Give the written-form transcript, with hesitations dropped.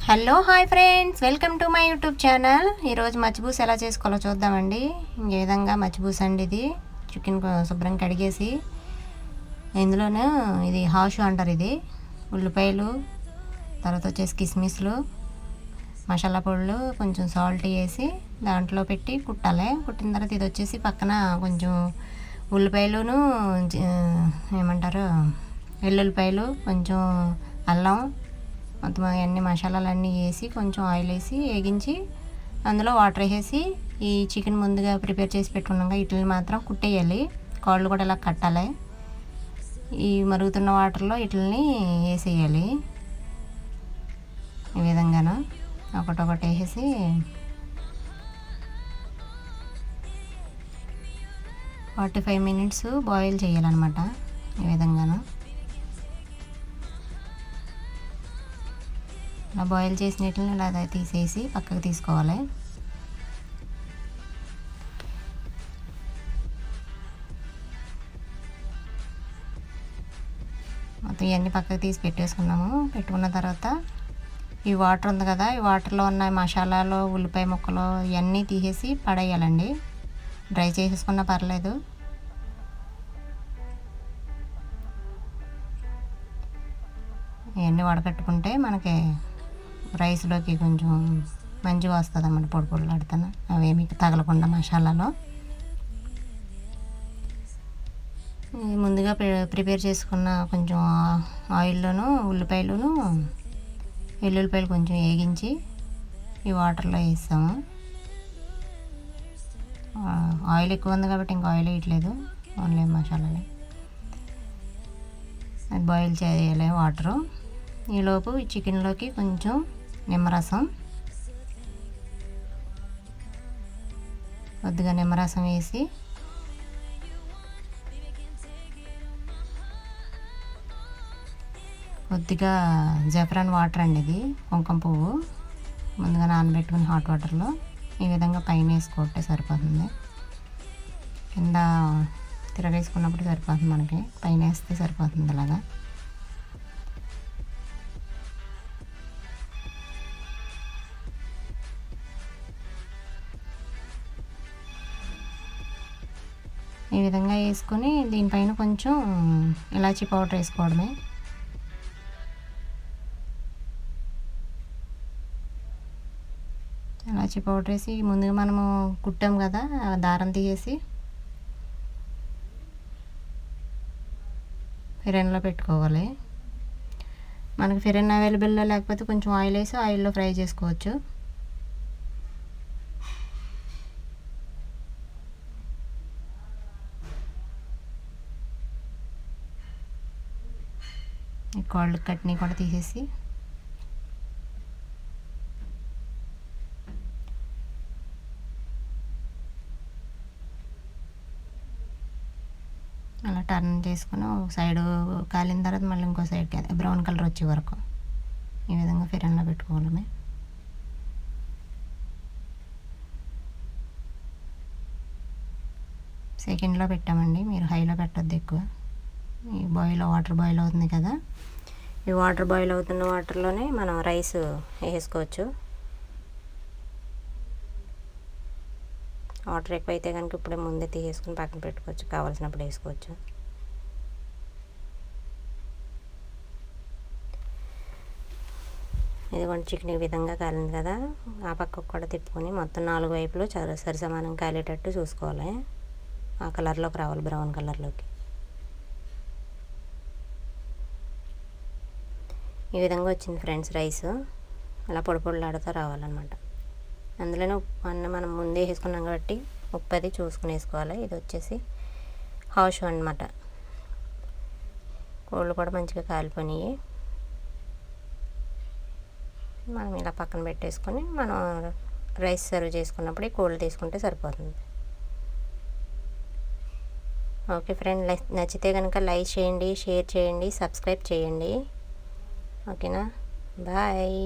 Hello hi friends, welcome to my YouTube channel. ఈరోజు మచ్చిబూస ఎలా చేసుకోవాలో చూద్దామండి. ఈ విధంగా మచ్చిబూస అండి. ఇది చికెన్ శుభ్రం కడిగేసి ఇందులోనే ఇది హాషు అంటారు. ఇది ఉల్లిపాయలు, తర్వాత వచ్చేసి కిస్మిస్లు, మసాలా పొడులు, కొంచెం సాల్ట్ వేసి దాంట్లో పెట్టి కుట్టాలి. కుట్టిన తర్వాత ఇది వచ్చేసి పక్కన కొంచెం ఉల్లిపాయలును ఏమంటారు వెల్లుల్లిపాయలు, కొంచెం అల్లం, మొత్తం అన్ని మసాలాలన్నీ వేసి కొంచెం ఆయిల్ వేసి వేగించి అందులో వాటర్ వేసి ఈ చికెన్ ముందుగా ప్రిపేర్ చేసి పెట్టుకున్నాక వీటిని మాత్రం కుట్టేయాలి. కాళ్ళు కూడా ఇలా కట్టాలి. ఈ మరుగుతున్న వాటర్లో వీటిని వేసేయాలి. ఈ విధంగాను ఒకటొకటి వేసేసి ఫార్టీ 45 minutes బాయిల్ చేయాలన్నమాట. ఈ విధంగాను ఇలా బాయిల్ చేసిన వీటిని ఇలా తీసేసి పక్కకు తీసుకోవాలి. మొత్తం ఇవన్నీ పక్కకు తీసి పెట్టేసుకున్నాము. పెట్టుకున్న తర్వాత ఈ వాటర్ ఉంది కదా, ఈ వాటర్లో ఉన్న మసాలాలు, ఉల్లిపాయ ముక్కలు ఇవన్నీ తీసేసి పడేయాలండి. డ్రై చేసేసుకున్నా పర్లేదు. ఇవన్నీ వడకట్టుకుంటే మనకి రైస్లోకి కొంచెం మంచిగా వస్తుంది అన్నమాట. పొడి పొడిలాడుతాను అవేమి తగలకుండా మసాలాలో. ముందుగా ప్రిపేర్ చేసుకున్న కొంచెం ఆయిల్లోను ఉల్లిపాయలును వెల్లుల్లిపాయలు కొంచెం వేగించి ఈ వాటర్లో వేస్తాము. ఆయిల్ ఎక్కువ ఉంది కాబట్టి ఇంకా ఆయిల్ వేయట్లేదు, ఓన్లీ మసాలాలు. అది బాయిల్ చేయాలి వాటరు. ఈలోపు ఈ చికెన్లోకి కొంచెం నిమ్మరసం, కొద్దిగా నిమ్మరసం వేసి కొద్దిగా జఫ్రాన్ వాటర్ అండి, ఇది కుంకుమ పువ్వు ముందుగా నానబెట్టుకుని హాట్ వాటర్లో ఈ విధంగా పైన వేసుకుంటే సరిపోతుంది. కింద తిరగేసుకున్నప్పుడు సరిపోతుంది, మనకి పైన వేస్తే సరిపోతుంది. అలాగా ఈ విధంగా వేసుకొని దీనిపైన కొంచెం ఇలాచీ పౌడర్ వేసుకోవడమే. ఇలాచీ పౌడర్ వేసి ముందుగా మనము కుట్టాం కదా, దారం తీసేసి ఫిరెన్లో పెట్టుకోవాలి. మనకి ఫిరెన్ అవైలబుల్లో లేకపోతే కొంచెం ఆయిల్ వేసి ఆయిల్లో ఫ్రై చేసుకోవచ్చు. ఈ కాళ్ళు కట్ని కూడా తీసేసి అలా టర్న్ చేసుకుని ఒక సైడు కాలిన తర్వాత మళ్ళీ ఇంకో సైడ్కి బ్రౌన్ కలర్ వచ్చే వరకు ఈ విధంగా ఫిరెన్లో పెట్టుకోవడమే. సెకండ్లో పెట్టామండి, మీరు హైలో పెట్టొద్దు ఎక్కువ. ఈ వాటర్ బాయిల్ అవుతుంది కదా, ఈ వాటర్ బాయిల్ అవుతున్న వాటర్లోనే మనం రైస్ వేసుకోవచ్చు. వాటర్ ఎక్కువ అయితే కనుక ఇప్పుడే ముందే తీసేసుకుని పక్కన పెట్టుకోవచ్చు, కావాల్సినప్పుడు వేసుకోవచ్చు. ఇదిగోండి చికెన్ ఈ విధంగా కాలింది కదా, ఆ పక్కకు కూడా తిప్పుకొని మొత్తం 4 వైపులు సరి సమానం కాలేటట్టు చూసుకోవాలి. ఆ కలర్లోకి రావాలి, బ్రౌన్ కలర్లోకి. ఈ విధంగా వచ్చింది ఫ్రెండ్స్ రైస్. అలా పొడి పొడిలాడుతూ రావాలన్నమాట. అందులోనే అన్నం మనం ముందే వేసుకున్నాం కాబట్టి ఉప్పు అది చూసుకుని వేసుకోవాలి. ఇది వచ్చేసి హాషు అన్నమాట. కోళ్ళు కూడా మంచిగా కాలిపోయినాయి. మనం ఇలా పక్కన పెట్టేసుకొని మనం రైస్ సర్వ్ చేసుకున్నప్పుడు ఈ కోళ్ళు తీసుకుంటే సరిపోతుంది. ఓకే ఫ్రెండ్, నచ్చితే కనుక లైక్ చేయండి, షేర్ చేయండి, సబ్స్క్రైబ్ చేయండి. ఓకేనా, బాయ్.